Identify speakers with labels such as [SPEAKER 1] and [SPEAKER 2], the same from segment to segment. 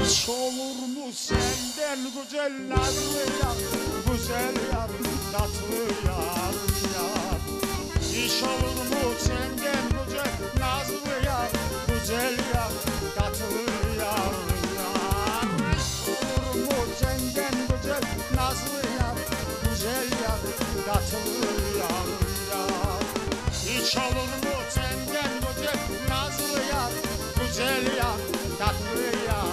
[SPEAKER 1] Hiç olur mu senden güzel nazlı yar, güzel yar, tatlı yar, yar. Hiç olur mu senden güzel nazlı yar, güzel yar, tatlı yar, yar. Hiç olur mu senden güzel nazlı yar, güzel yar, tatlı yar, yar. Hiç olur mu senden güzel nazlı yar, güzel yar, tatlı yar.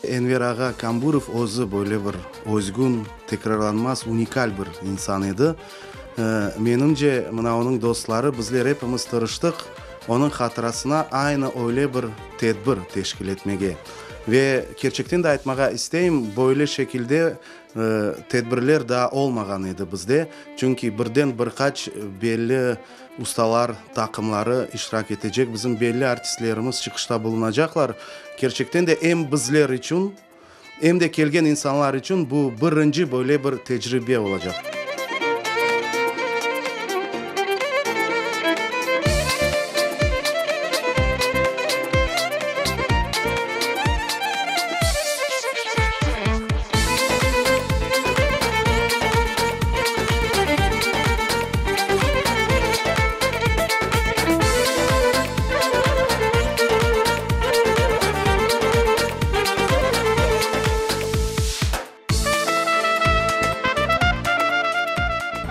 [SPEAKER 2] Enver Ağa Kamburov o'zi böyle bir o'zgun, tekrarlanmaz, unikal bir insan edi. Menimce mına onun dostları bizler hepimiz tırıştık. Onun hatırasına aynı öyle bir tedbir teşkil etmege. Ve gerçekten de aytmaga isteyim, böyle şekilde tedbirler daha olmagan edi bizde. Çünkü birden birkaç belli ustalar, takımları iştirak edecek. Bizim belli artistlerimiz çıkışta bulunacaklar. Gerçekten de hem bizler için hem de kelgen insanlar için bu birinci böyle bir tecrübe olacak.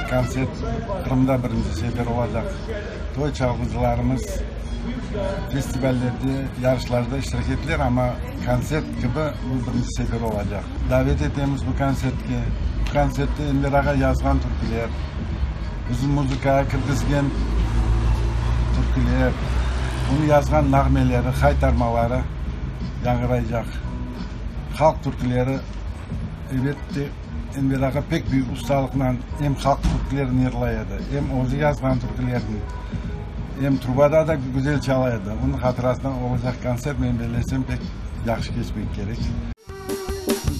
[SPEAKER 3] Konser Kırım'da birinci sefer olacak. Toy çalgıcılarımız festivallerde, yarışlarda iştirak ettiler ama konsert gibi bu birinci sefer olacak. Davet ettiğimiz bu konsertke, bu konsertte Enver Ağa yazgan türküler, bizim müzikaya kirgizgen türküler, bunu yazgan nağmeleri, haytarmaları yangırayacak. Halk türküleri elbette Enver Ağa pek büyük ustalıkla hem halk türkülerini yırlaydı, hem ozu yazgan türkülerini, hem trubada da güzel çalaydı. Onun hatırasından olacak konser ben belirlesem pek yaxşı geçmek gerek.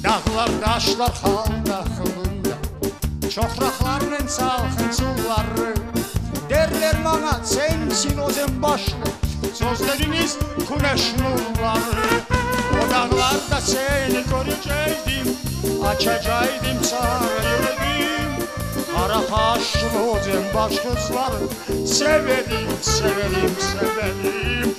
[SPEAKER 1] Dağlar, daşlar halda kılında, çokraklarının salkın suları. Derler bana sensin o başlı, sözleriniz güneş nurları. O dağlarda seni göreceydim, açacaydım sana yüreğim. Kara kaşlı o baş kızları severim, severim, severim.